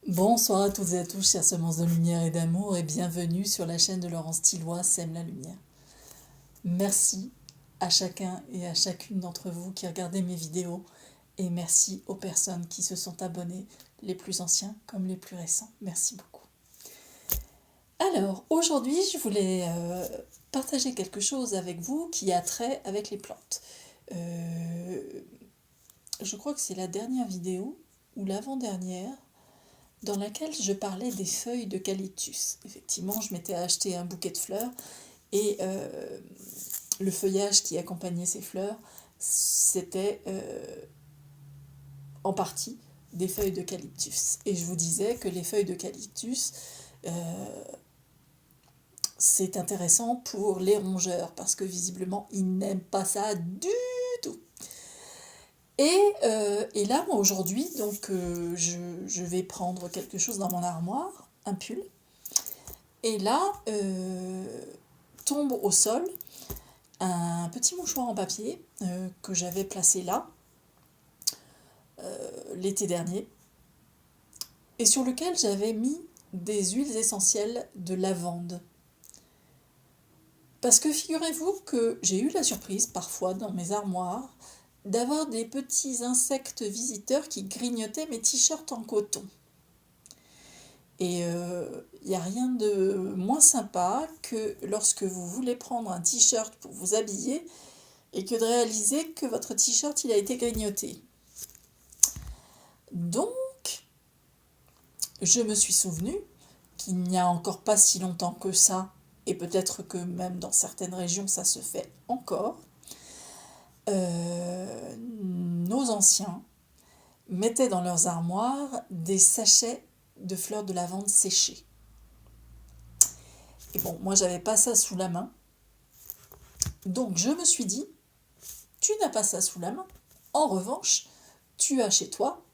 Bonsoir à toutes et à tous, chères semences de lumière et d'amour, et bienvenue sur la chaîne de Laurence Tillois, Sème la lumière. Merci à chacun et à chacune d'entre vous qui regardez mes vidéos, et merci aux personnes qui se sont abonnées, les plus anciens comme les plus récents. Merci beaucoup. Alors, aujourd'hui, je voulais partager quelque chose avec vous qui a trait avec les plantes. Je crois que c'est la dernière vidéo, ou l'avant-dernière, dans laquelle je parlais des feuilles d'eucalyptus. Effectivement, je m'étais acheté un bouquet de fleurs et le feuillage qui accompagnait ces fleurs, c'était en partie des feuilles d'eucalyptus. Et je vous disais que les feuilles d'eucalyptus, c'est intéressant pour les rongeurs parce que visiblement, ils n'aiment pas ça du tout. Et là, moi, aujourd'hui, donc, je vais prendre quelque chose dans mon armoire, un pull. Et là, tombe au sol un petit mouchoir en papier que j'avais placé là l'été dernier et sur lequel j'avais mis des huiles essentielles de lavande. Parce que figurez-vous que j'ai eu la surprise parfois dans mes armoires d'avoir des petits insectes visiteurs qui grignotaient mes t-shirts en coton. Et il n'y a rien de moins sympa que lorsque vous voulez prendre un t-shirt pour vous habiller et que de réaliser que votre t-shirt il a été grignoté. Donc, je me suis souvenu qu'il n'y a encore pas si longtemps que ça, et peut-être que même dans certaines régions ça se fait encore, nos anciens mettaient dans leurs armoires des sachets de fleurs de lavande séchées. Et bon, moi j'avais pas ça sous la main, donc je me suis dit, tu n'as pas ça sous la main, en revanche, tu as chez toi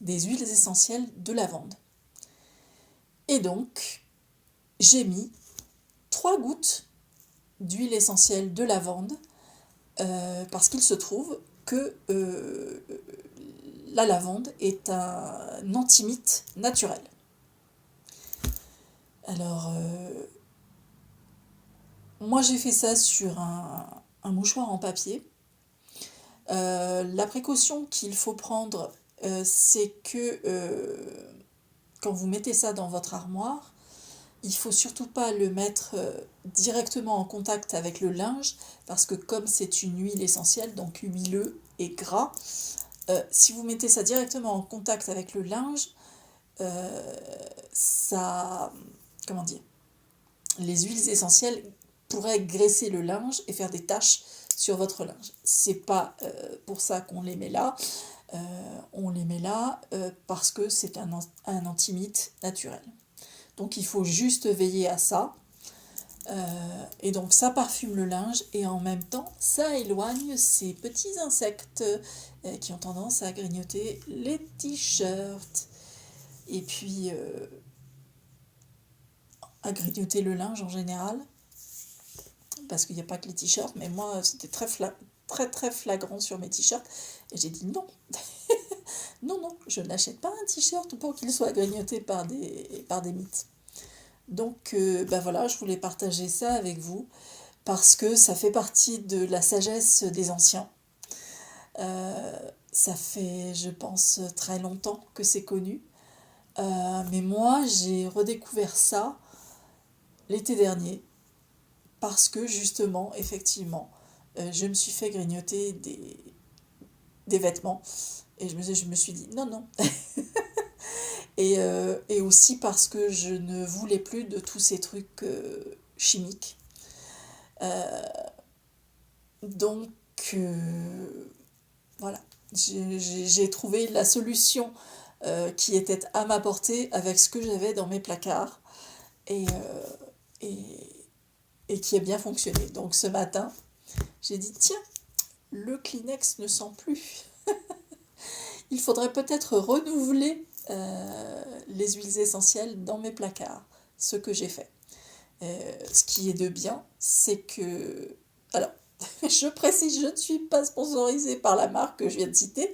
des huiles essentielles de lavande. Et donc, j'ai mis 3 gouttes d'huile essentielle de lavande parce qu'il se trouve que la lavande est un antimite naturel. Alors, moi j'ai fait ça sur un mouchoir en papier. La précaution qu'il faut prendre, c'est que quand vous mettez ça dans votre armoire, il ne faut surtout pas le mettre directement en contact avec le linge, parce que comme c'est une huile essentielle, donc huileux et gras, si vous mettez ça directement en contact avec le linge, ça, comment dire, les huiles essentielles pourraient graisser le linge et faire des taches sur votre linge. C'est pas pour ça qu'on les met là. On les met là parce que c'est un antimite naturel. Donc il faut juste veiller à ça. Et donc ça parfume le linge et en même temps ça éloigne ces petits insectes qui ont tendance à grignoter les t-shirts. Et puis à grignoter le linge en général. Parce qu'il n'y a pas que les t-shirts, mais moi c'était très flagrant sur mes t-shirts. Et j'ai dit non. Non, je n'achète pas un t-shirt pour qu'il soit grignoté par des mites. Donc voilà, je voulais partager ça avec vous parce que ça fait partie de la sagesse des anciens. Ça fait, je pense, très longtemps que c'est connu. Mais moi, j'ai redécouvert ça l'été dernier parce que justement, effectivement, je me suis fait grignoter des vêtements et je me suis dit non. Et aussi parce que je ne voulais plus de tous ces trucs chimiques. Donc, voilà, j'ai trouvé la solution qui était à ma portée avec ce que j'avais dans mes placards et qui a bien fonctionné. Donc ce matin, j'ai dit, tiens, le Kleenex ne sent plus. Il faudrait peut-être renouveler les huiles essentielles dans mes placards, ce que j'ai fait. Ce qui est de bien, c'est que... Alors, je précise, je ne suis pas sponsorisée par la marque que je viens de citer,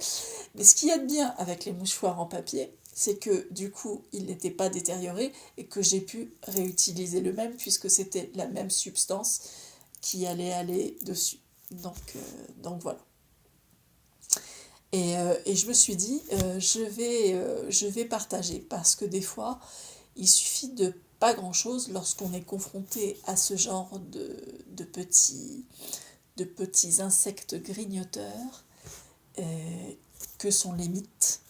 mais ce qu'il y a de bien avec les mouchoirs en papier, c'est que du coup, il n'était pas détérioré et que j'ai pu réutiliser le même puisque c'était la même substance qui allait aller dessus. Donc voilà. Et je me suis dit, je vais partager parce que des fois, il suffit de pas grand-chose lorsqu'on est confronté à ce genre de petits insectes grignoteurs que sont les mites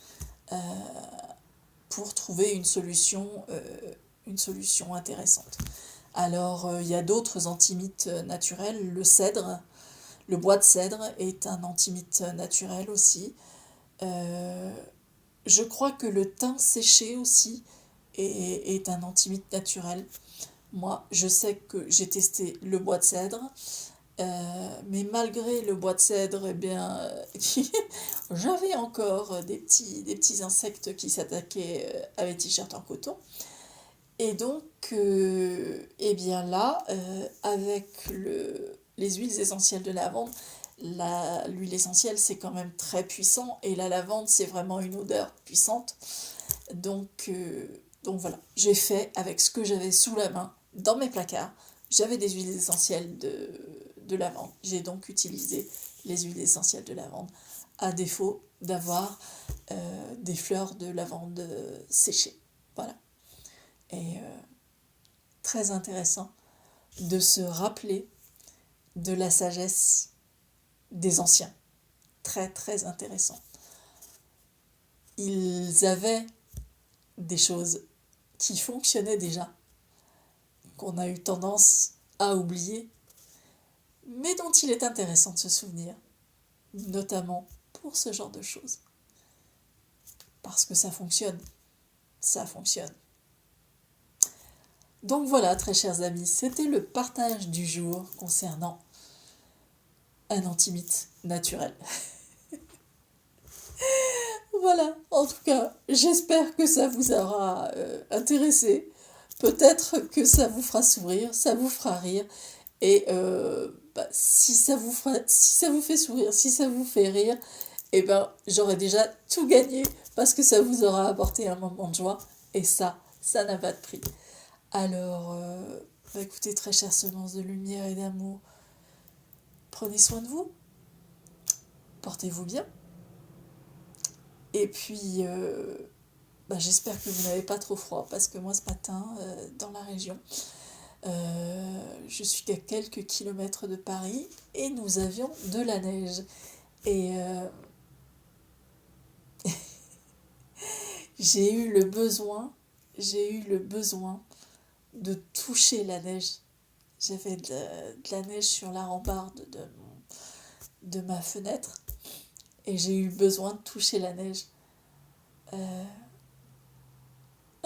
pour trouver une solution intéressante. Alors, il y a d'autres antimites naturels. Le bois de cèdre est un antimite naturel aussi. Je crois que le thym séché aussi est un antimite naturel. Moi, je sais que j'ai testé le bois de cèdre, mais malgré le bois de cèdre, eh bien, j'avais encore des petits insectes qui s'attaquaient à mes t-shirts en coton. Et donc, eh bien là, avec les huiles essentielles de lavande, l'huile essentielle c'est quand même très puissant et la lavande c'est vraiment une odeur puissante. Donc voilà, j'ai fait avec ce que j'avais sous la main dans mes placards. J'avais des huiles essentielles de lavande. J'ai donc utilisé les huiles essentielles de lavande à défaut d'avoir des fleurs de lavande séchées. Voilà. Et très intéressant de se rappeler de la sagesse des anciens. Très très intéressant. Ils avaient des choses qui fonctionnaient déjà, qu'on a eu tendance à oublier, mais dont il est intéressant de se souvenir, notamment pour ce genre de choses. Parce que ça fonctionne. Ça fonctionne. Donc voilà, très chers amis, c'était le partage du jour concernant un antimite naturel. Voilà, en tout cas, j'espère que ça vous aura intéressé. Peut-être que ça vous fera sourire, ça vous fera rire. Et si ça vous fait sourire, si ça vous fait rire, eh ben, j'aurais déjà tout gagné parce que ça vous aura apporté un moment de joie. Et ça n'a pas de prix. Alors, écoutez, très chères semences de lumière et d'amour, prenez soin de vous, portez-vous bien. Et puis, j'espère que vous n'avez pas trop froid, parce que moi, ce matin, dans la région, je suis qu'à quelques kilomètres de Paris, et nous avions de la neige. Et j'ai eu le besoin de toucher la neige. J'avais de la neige sur la rambarde de ma fenêtre, et j'ai eu besoin de toucher la neige.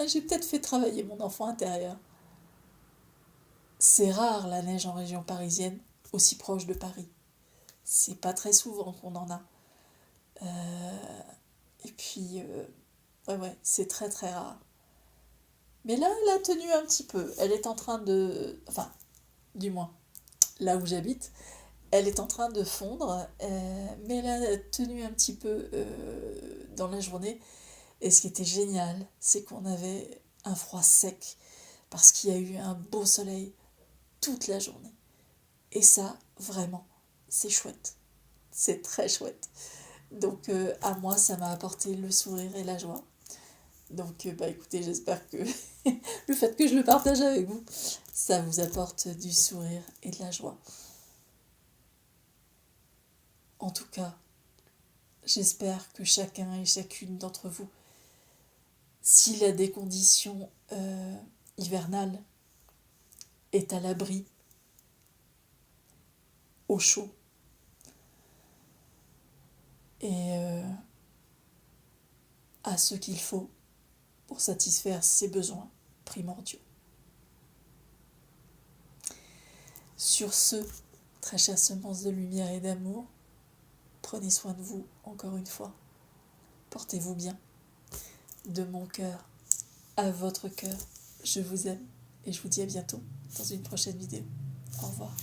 J'ai peut-être fait travailler mon enfant intérieur. C'est rare la neige en région parisienne, aussi proche de Paris. C'est pas très souvent qu'on en a. Et puis, ouais, c'est très très rare. Mais là, elle a tenu un petit peu. Elle est en train de... Enfin, du moins, là où j'habite, elle est en train de fondre, mais elle a tenu un petit peu dans la journée. Et ce qui était génial, c'est qu'on avait un froid sec, parce qu'il y a eu un beau soleil toute la journée. Et ça, vraiment, c'est chouette. C'est très chouette. Donc, à moi, ça m'a apporté le sourire et la joie. Donc, écoutez, j'espère que le fait que je le partage avec vous, ça vous apporte du sourire et de la joie. En tout cas, j'espère que chacun et chacune d'entre vous, s'il a des conditions hivernales, est à l'abri, au chaud, et a ce qu'il faut pour satisfaire ses besoins primordiaux. Sur ce, très chères semences de lumière et d'amour, prenez soin de vous encore une fois. Portez-vous bien. De mon cœur à votre cœur, je vous aime et je vous dis à bientôt dans une prochaine vidéo. Au revoir.